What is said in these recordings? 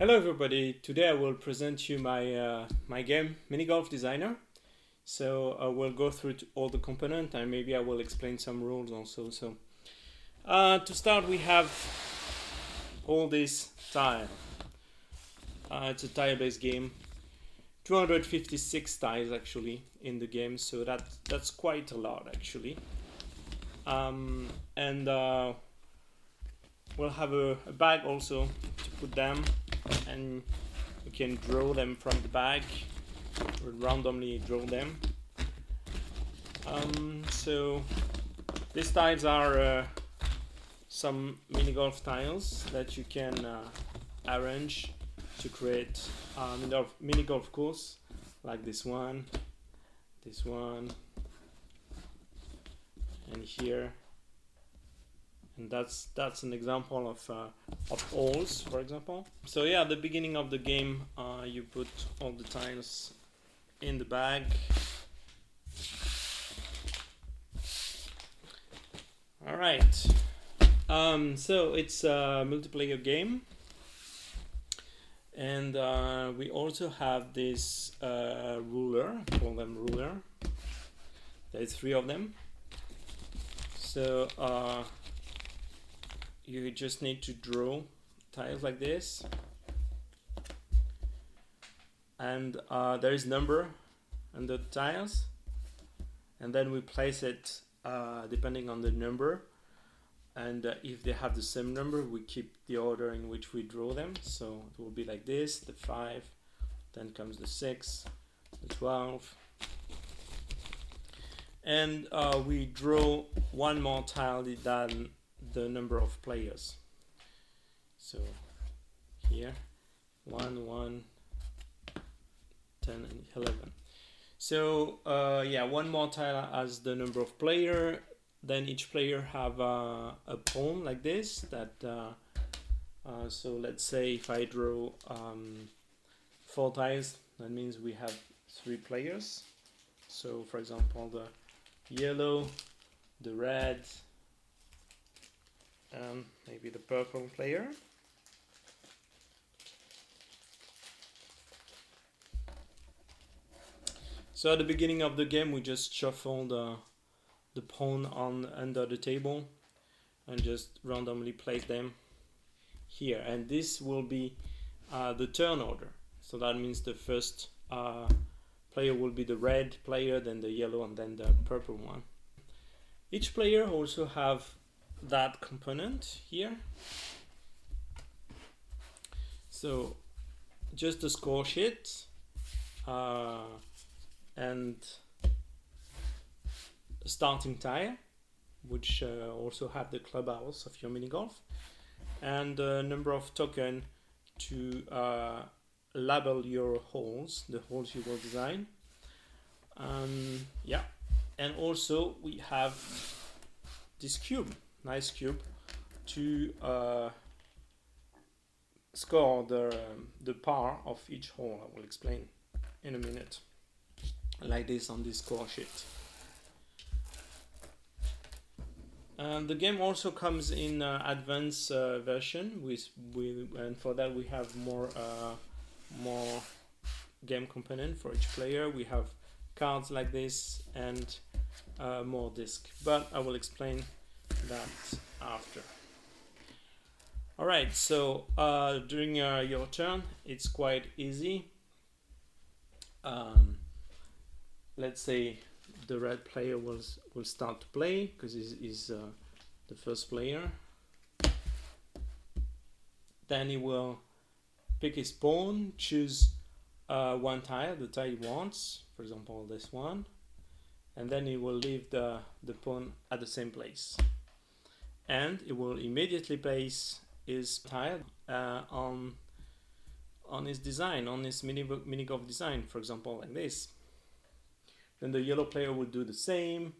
Hello everybody, today I will present you my game Minigolf Designer. So I will go through all the components and maybe I will explain some rules also. To start we have all this tile. It's a tile based game, 256 tiles actually in the game, so that's quite a lot actually. And we'll have a bag also to put them, and you can draw them from the bag or randomly draw them. So these tiles are some mini-golf tiles that you can arrange to create a mini-golf course, like this one, and here. And that's an example of holes, for example. So yeah, at the beginning of the game, you put all the tiles in the bag. All right. So it's a multiplayer game, and we also have this ruler. Call them ruler. There's 3 of them. So you just need to draw tiles like this, and there is number under the tiles, and then we place it depending on the number, and if they have the same number we keep the order in which we draw them. So it will be like this: the 5, then comes the 6, the 12, and we draw one more tile than the number of players. So here 1, 1, 10 and 11. So yeah, one more tile as the number of player. Then each player have a pawn like this that so let's say if I draw 4 tiles, that means we have 3 players. So for example, the yellow, the red, and maybe the purple player. So at the beginning of the game we just shuffle the pawn on under the table and just randomly place them here, and this will be the turn order. So that means the first player will be the red player, then the yellow, and then the purple one. Each player also have that component here. So just a score sheet and a starting tile, which also have the clubhouse of your mini golf, and a number of tokens to label your holes, the holes you will design. Yeah, and also we have this cube, nice cube, to score the par of each hole. I will explain in a minute, like this on this score sheet. The game also comes in advanced version and for that we have more game component for each player. We have cards like this and more disc, but I will explain that after. Alright, so during your turn it's quite easy. Let's say the red player will start to play because he's the first player. Then he will pick his pawn, choose one tile, the tile he wants, for example this one, and then he will leave the pawn at the same place, and he will immediately place his tile on his design, on his mini golf design, for example like this. Then the yellow player will do the same.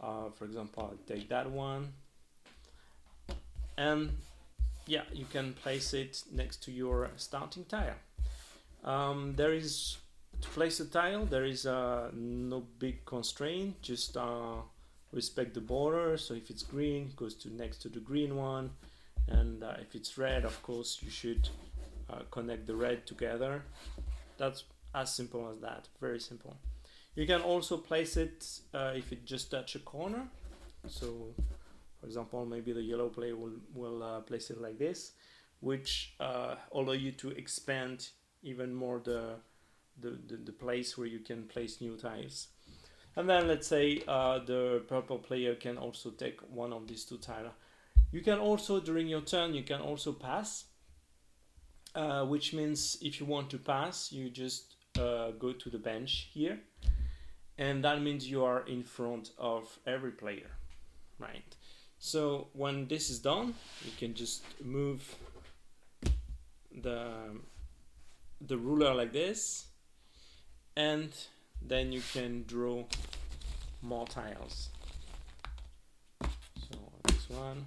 For example, I'll take that one, and yeah, you can place it next to your starting tile. There is, to place a tile, there is no big constraint, just respect the border. So if it's green, it goes to next to the green one, and if it's red, of course you should connect the red together. That's as simple as that, very simple. You can also place it if it just touch a corner. So for example, maybe the yellow player will place it like this, which allow you to expand even more the place where you can place new tiles. And then let's say the purple player can also take one of these two tiles. You can also, during your turn, you can also pass, which means if you want to pass, you just go to the bench here, and that means you are in front of every player, right? So when this is done, you can just move the ruler like this, and then you can draw more tiles. So this one.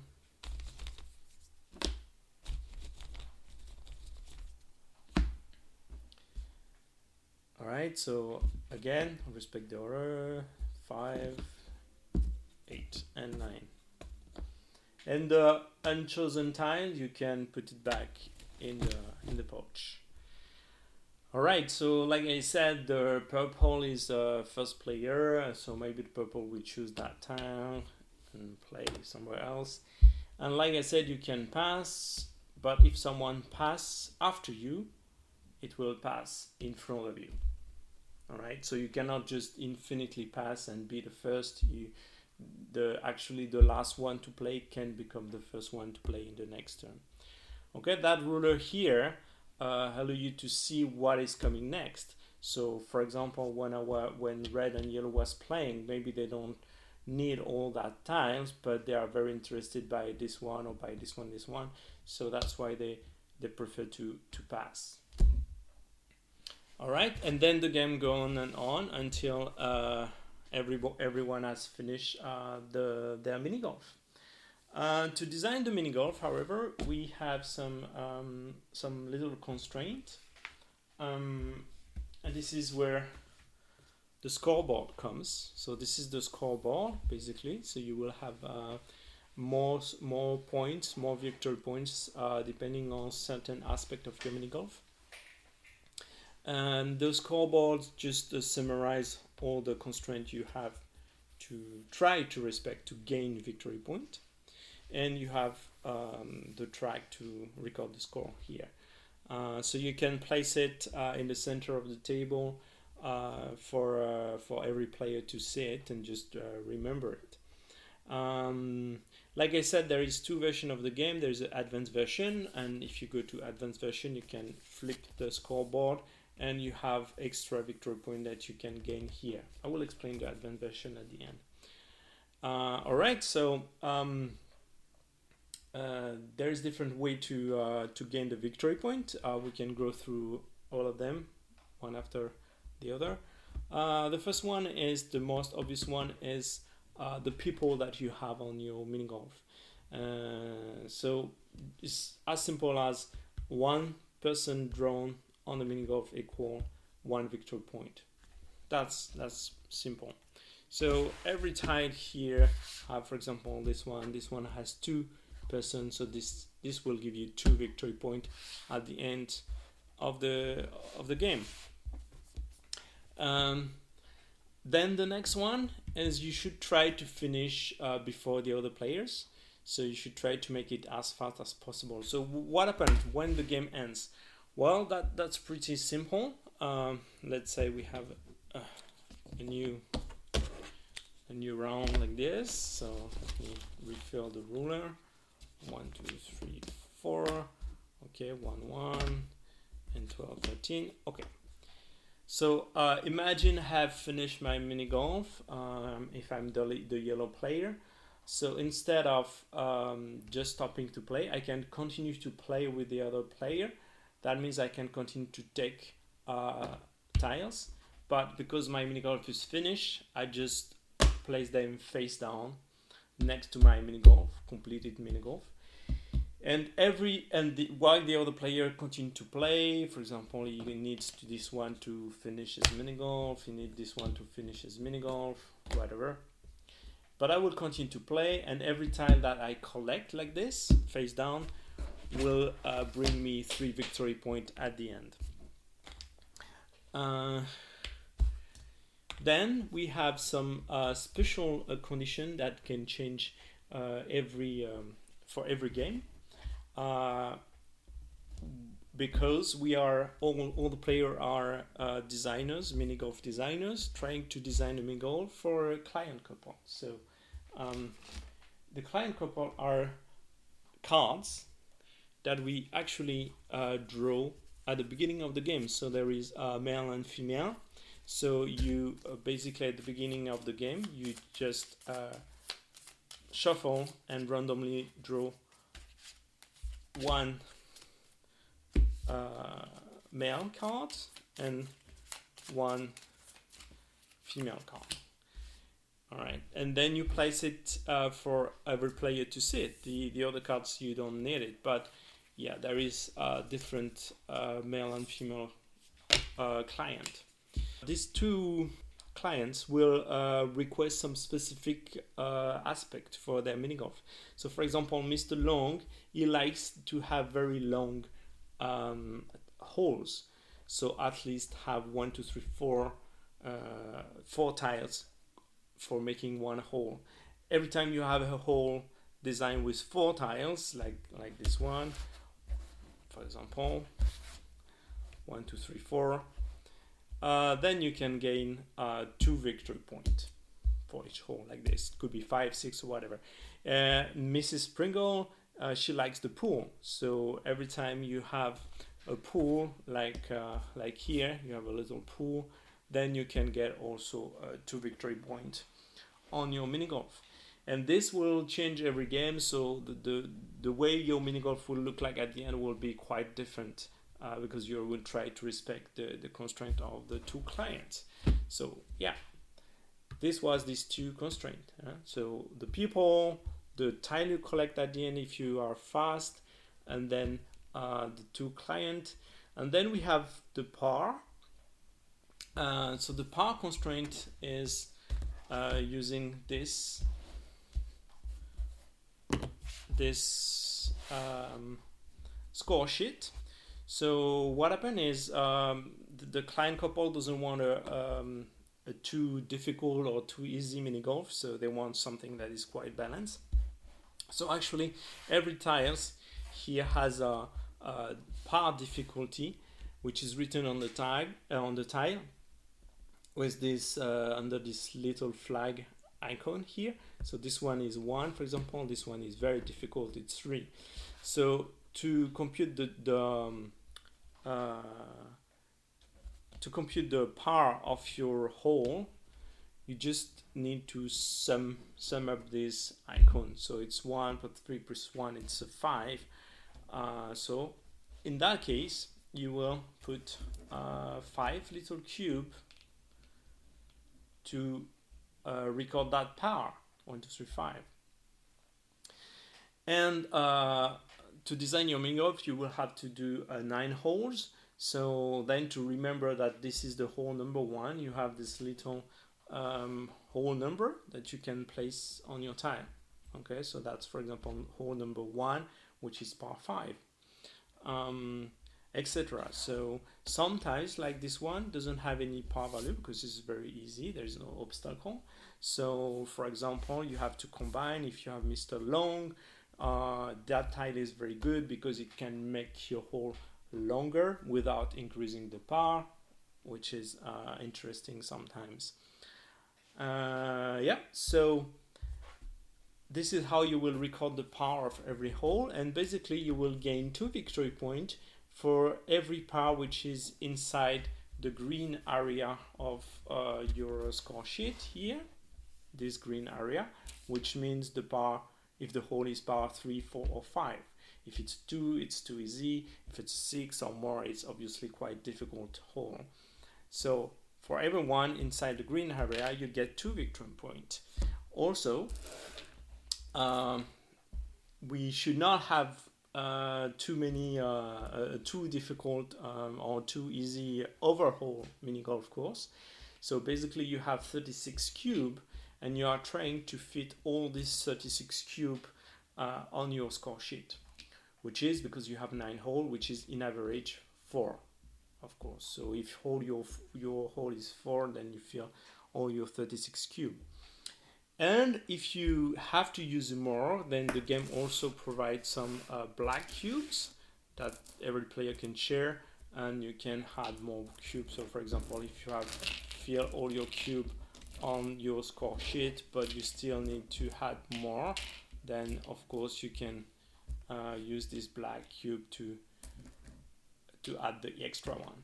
Alright, so again, respect the order, 5, 8, and 9. And the unchosen tile, you can put it back in the pouch. Alright, so like I said, the purple is the first player, so maybe the purple will choose that tile and play somewhere else. And like I said, you can pass, but if someone passes after you, it will pass in front of you. Alright, so you cannot just infinitely pass and be the first. Actually the last one to play can become the first one to play in the next turn. Okay, that ruler here allow you to see what is coming next. So for example, when red and yellow was playing, maybe they don't need all that tiles, but they are very interested by this one or by this one. So that's why they prefer to pass. Alright, and then the game goes on until everyone has finished their mini golf. To design the mini golf, however, we have some little constraint, and this is where the scoreboard comes. So this is the scoreboard basically. So you will have more points, more victory points, depending on certain aspect of your mini golf. And those scoreboards just summarize all the constraints you have to try to respect to gain victory point. And you have the track to record the score here. So you can place it in the center of the table for every player to see it and just remember it. Like I said, there is two versions of the game. There's an advanced version, and if you go to advanced version, you can flip the scoreboard and you have extra victory point that you can gain here. I will explain the advanced version at the end. Alright, so there's different way to gain the victory point. We can go through all of them, one after the other. The first one is the most obvious one, is the people that you have on your mini golf. So it's as simple as one person drawn on the mini golf equal one victory point. That's simple. So every tile here have, for example, this one has 2 persons, so this will give you 2 victory point at the end of the game. Then the next one is you should try to finish before the other players. So you should try to make it as fast as possible. So what happens when the game ends? Well, that's pretty simple. Let's say we have a new round like this. So let me refill the ruler. 1, 2, 3, 4. Okay, 1, 1, and 12, 13. Okay. So imagine I have finished my mini golf. If I'm the yellow player. So instead of just stopping to play, I can continue to play with the other player. That means I can continue to take tiles, but because my mini golf is finished, I just place them face down next to my mini golf, completed mini golf. And while the other player continue to play, for example, he needs this one to finish his mini golf, he needs this one to finish his mini golf, whatever. But I will continue to play, and every time that I collect like this, face down, will bring me 3 victory points at the end. Then we have some special condition that can change for every game, because we are all the players are designers, mini-golf designers, trying to design a mini-golf for a client couple. So the client couple are cards that we actually draw at the beginning of the game. So there is male and female. So you basically at the beginning of the game, you just shuffle and randomly draw one male card and one female card. Alright, and then you place it for every player to see it. The other cards you don't need it, but yeah, there is different male and female client. These two clients will request some specific aspect for their mini golf. So for example, Mr. Long, he likes to have very long holes. So at least have 1, 2, 3, 4 tiles for making one hole. Every time you have a hole designed with 4 tiles, like this one, for example, 1, 2, 3, 4. Then you can gain 2 victory points for each hole like this. It could be 5, 6, or whatever. Mrs. Springle, she likes the pool. So every time you have a pool, like here, you have a little pool, then you can get also 2 victory points on your mini golf. And this will change every game. So the way your mini golf will look like at the end will be quite different. Because you will try to respect the constraint of the two clients. So yeah, this was these 2 constraints. So the people, the tile you collect at the end if you are fast, and then the 2 clients, and then we have the par. So the par constraint is using this score sheet. So what happened is the client couple doesn't want a too difficult or too easy mini golf, so they want something that is quite balanced. So actually, every tiles here has a par difficulty, which is written on the tile with this under this little flag icon here. So this one is 1, for example. This one is very difficult. It's 3. So to compute the par of your hole, you just need to sum up this icon. So it's 1 plus 3 plus 1, it's a 5. So in that case, you will put 5 little cube to record that par. 1, 2, 3, 5. And to design your mini golf, you will have to do 9 holes. So then to remember that this is the hole number 1, you have this little hole number that you can place on your tile. Okay, so that's, for example, hole number 1, which is par 5, etc. So some tiles like this one doesn't have any par value because it's very easy, there's no obstacle. So for example, you have to combine. If you have Mr. Long, that tile is very good because it can make your hole longer without increasing the par, which is interesting sometimes. Yeah, so this is how you will record the par of every hole, and basically you will gain 2 victory points for every par which is inside the green area of your score sheet here, this green area, which means the par if the hole is par 3, 4, or 5. If it's 2, it's too easy. If it's 6 or more, it's obviously quite difficult hole. So for everyone inside the green area, you get 2 victory points. Also, we should not have too many too difficult or too easy overhaul mini golf course. So basically you have 36 cube and you are trying to fit all these 36 cube on your score sheet. which is because you have 9 holes, which is in average 4, of course. So if your hole is 4, then you fill all your 36 cube. And if you have to use more, then the game also provides some black cubes that every player can share, and you can add more cubes. So for example, if you have fill all your cube on your score sheet, but you still need to add more, then of course you can use this black cube to add the extra one.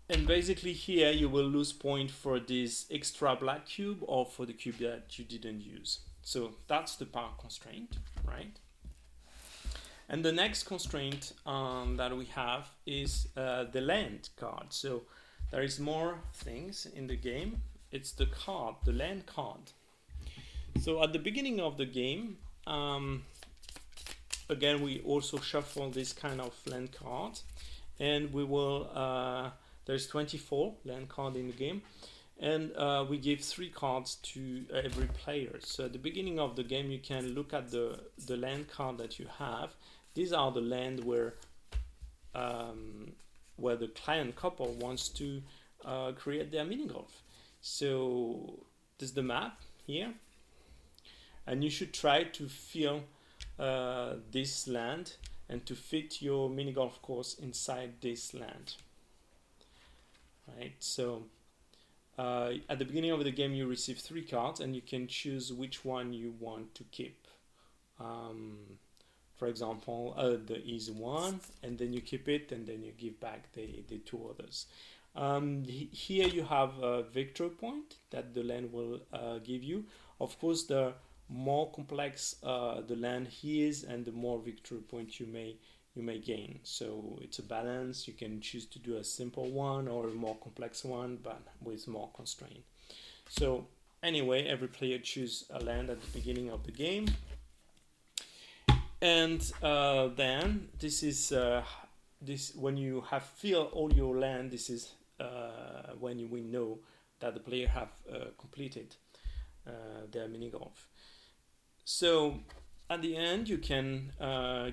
And basically here you will lose point for this extra black cube or for the cube that you didn't use. So that's the power constraint, right? And the next constraint that we have is the land card. So there is more things in the game. It's the card, the land card. So at the beginning of the game, again, we also shuffle this kind of land card, and we will, there's 24 land card in the game, and we give 3 cards to every player. So at the beginning of the game, you can look at the land card that you have. These are the land where the client couple wants to create their mini golf. So this is the map here, and you should try to fill this land and to fit your mini golf course inside this land. Right, so at the beginning of the game you receive 3 cards, and you can choose which one you want to keep. For example, the easy one, and then you keep it, and then you give back the 2 others. Here you have a victory point that the land will give you. Of course, the more complex the land is, and the more victory point you may gain. So it's a balance. You can choose to do a simple one or a more complex one, but with more constraint. So anyway, every player chooses a land at the beginning of the game, and then this is when you have filled all your land. This is when we know that the player have completed their mini golf. So at the end, you can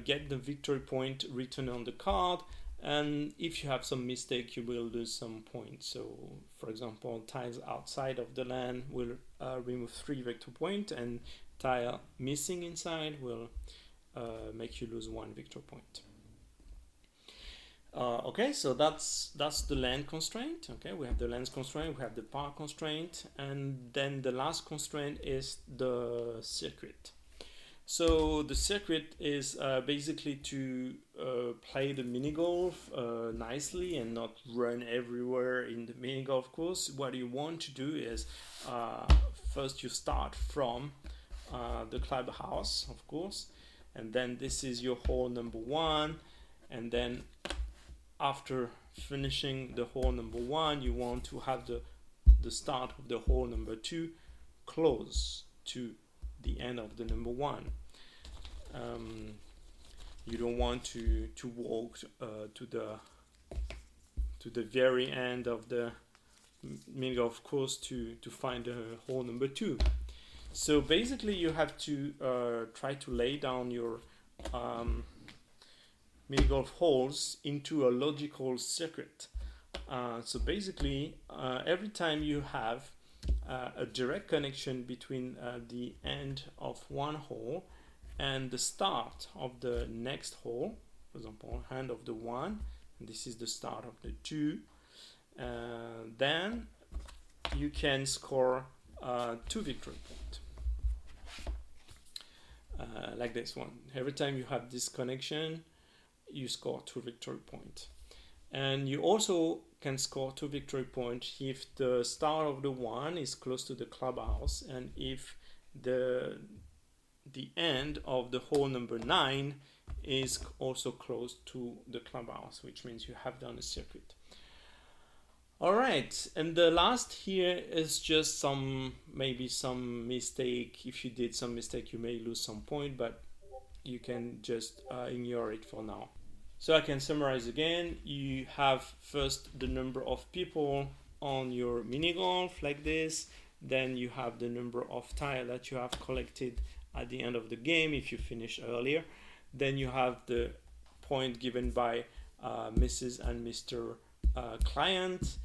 get the victory point written on the card, and if you have some mistake, you will lose some points. So for example, tiles outside of the land will remove 3 victory points, and tile missing inside will make you lose 1 victory point. Okay, so that's the land constraint. Okay, we have the land constraint, we have the power constraint, and then the last constraint is the circuit. So the circuit is basically to play the mini golf nicely and not run everywhere in the mini golf course. What you want to do is first you start from the clubhouse, of course, and then this is your hole number 1, and then after finishing the hole number 1, you want to have the start of the hole number 2 close to the end of the number 1. You don't want to walk to the very end of the mini golf course to find the hole number 2. So basically you have to try to lay down your mini golf holes into a logical circuit. So basically every time you have a direct connection between the end of one hole and the start of the next hole, for example, end of the 1, and this is the start of the 2, then you can score 2 victory points. Like this one. Every time you have this connection, you score 2 victory points. And you also can score 2 victory points if the start of the 1 is close to the clubhouse, and if the end of the hole number 9 is also close to the clubhouse, which means you have done a circuit. Alright, and the last here is just maybe some mistake. If you did some mistake, you may lose some point, but you can just ignore it for now. So I can summarize again. You have first the number of people on your mini golf like this, then you have the number of tiles that you have collected at the end of the game if you finish earlier, Then you have the point given by Mrs. and Mr. Client.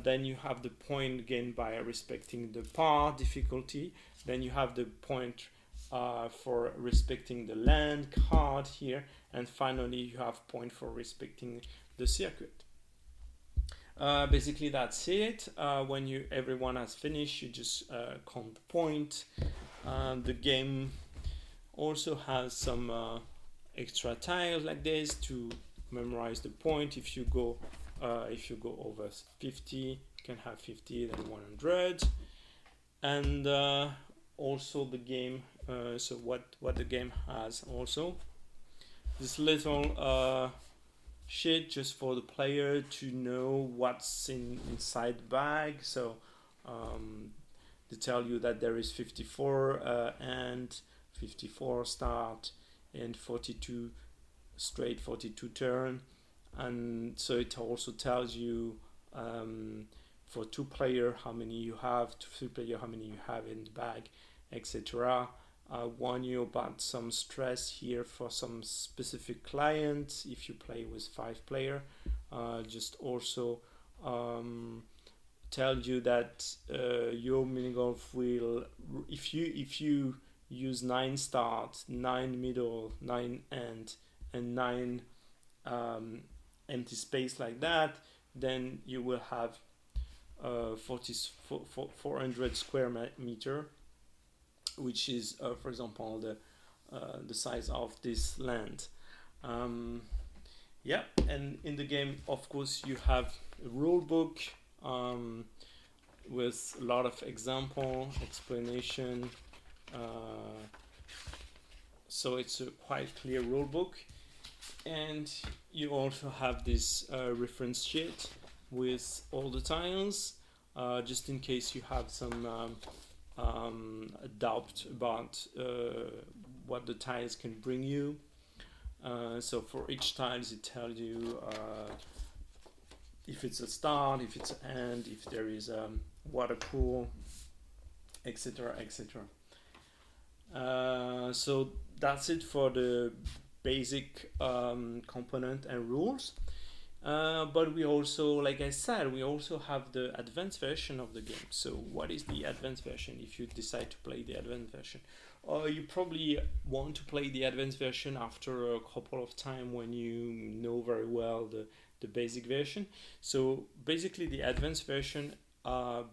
Then you have the point gained by respecting the par difficulty. Then you have the point for respecting the land card here, and finally you have point for respecting the circuit. Basically that's it. When everyone has finished, you just count the point. The game also has some extra tiles like this to memorize the point. If you go over 50, you can have 50, then 100, and also the game. So what the game has also, this little sheet just for the player to know what's inside the bag. So they tell you that there is 54 and 54 start and 42 straight, 42 turn, and so it also tells you for 2 player how many you have, 3 player how many you have in the bag, etc. Warn you about some stress here for some specific clients if you play with 5 player. Just also tell you that your minigolf will, if you use 9 start, 9 middle, 9 end, and 9 empty space like that, then you will have 400 square meter, which is for example the size of this land. Yeah, and in the game of course you have a rule book with a lot of example explanation, so it's a quite clear rule book. And you also have this reference sheet with all the tiles, just in case you have some doubt about what the tiles can bring you. So for each tiles it tells you if it's a start, if it's an end, if there is a water pool, etc, etc. So that's it for the basic component and rules. But we also, like I said, we also have the advanced version of the game. So what is the advanced version? If you decide to play the advanced version, you probably want to play the advanced version after a couple of time when you know very well the basic version. So basically the advanced version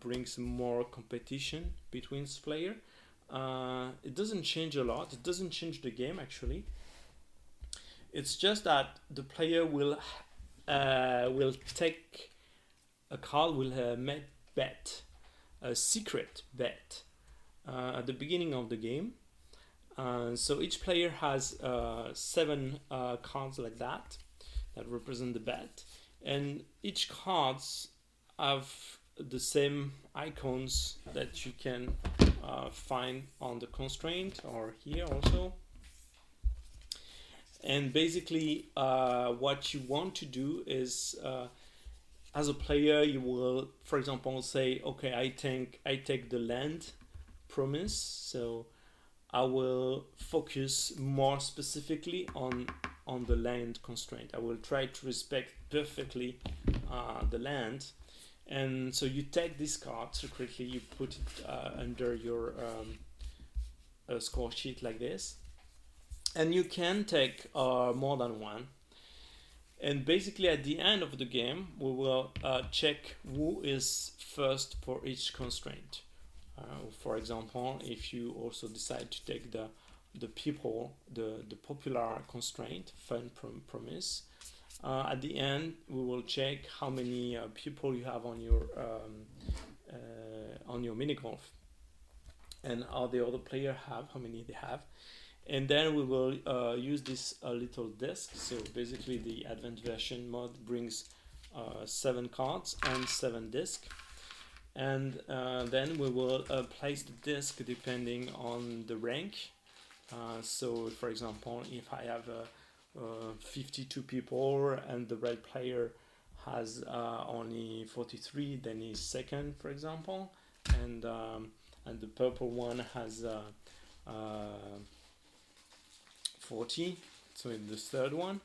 brings more competition between players. It doesn't change a lot. It doesn't change the game actually. It's just that the player will take a card, will make bet, a secret bet at the beginning of the game. So each player has 7 cards like that represent the bet, and each cards have the same icons that you can find on the constraint or here also. And basically what you want to do is as a player you will, for example, say, okay, I take the land promise, so I will focus more specifically on the land constraint. I will try to respect perfectly the land. And so you take this card secretly, you put it under your score sheet like this, and you can take more than one. And basically at the end of the game we will check who is first for each constraint. For example, if you also decide to take the popular constraint, fun promise, at the end we will check how many people you have on your minigolf, and how the other player have, how many they have. And then we will use this little disc. So basically the advanced version mode brings 7 cards and 7 discs. And then we will place the disc depending on the rank. So for example, if I have 52 people and the red player has only 43, then he's second, for example, and the purple one has 40, So it's the third one.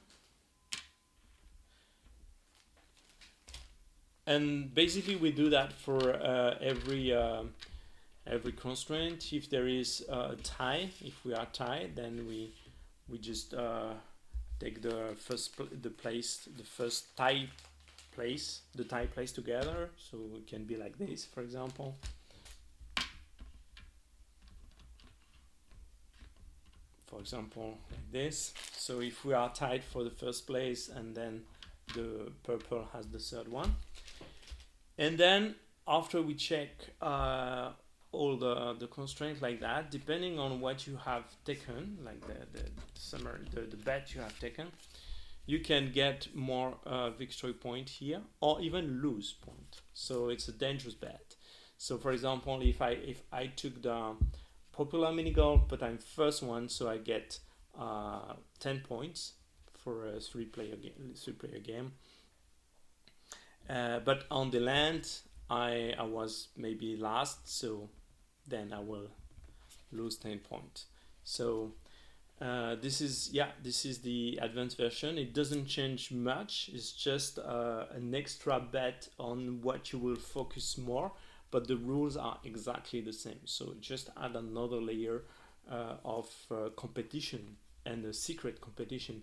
And basically we do that for every constraint. If there is a tie, if we are tied, then we just take the tie place together. So it can be like this, for example. Like this. So if we are tied for the first place, and then the purple has the third one, and then after we check all the constraints like that, depending on what you have taken, like the bet you have taken, you can get more victory point here, or even lose point. So it's a dangerous bet. So for example, if I took the popular minigolf, but I'm first one, so I get 10 points for a three-player game. But on the land, I was maybe last, so then I will lose 10 points. So this is the advanced version. It doesn't change much. It's just an extra bet on what you will focus more, but the rules are exactly the same. So just add another layer of competition and a secret competition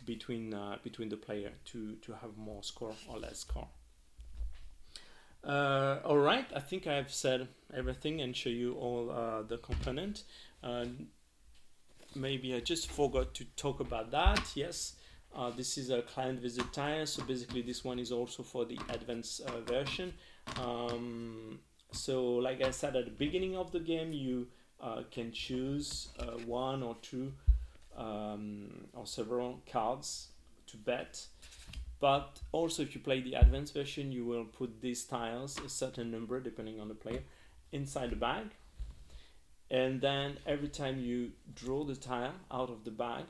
between the player to have more score or less score. All right, I think I've said everything and show you all the component. Maybe I just forgot to talk about that. Yes, this is a client visit tile. So basically this one is also for the advanced version. So like I said at the beginning of the game, you can choose one or two or several cards to bet. But also if you play the advanced version, you will put these tiles, a certain number depending on the player, inside the bag. And then every time you draw the tile out of the bag,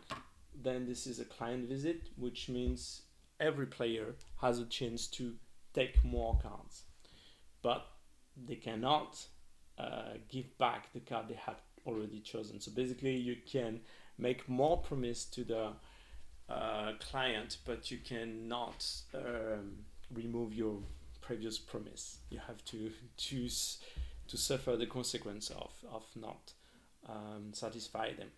then this is a client visit, which means every player has a chance to take more cards. But they cannot give back the card they have already chosen. So basically you can make more promise to the client, but you cannot remove your previous promise. You have to choose to suffer the consequence of not satisfy them.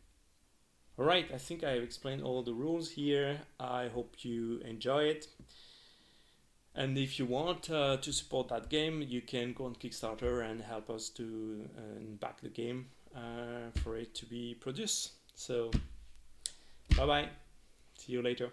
All right, I think I have explained all the rules here. I hope you enjoy it. And if you want to support that game, you can go on Kickstarter and help us to back the game for it to be produced. So, bye-bye. See you later.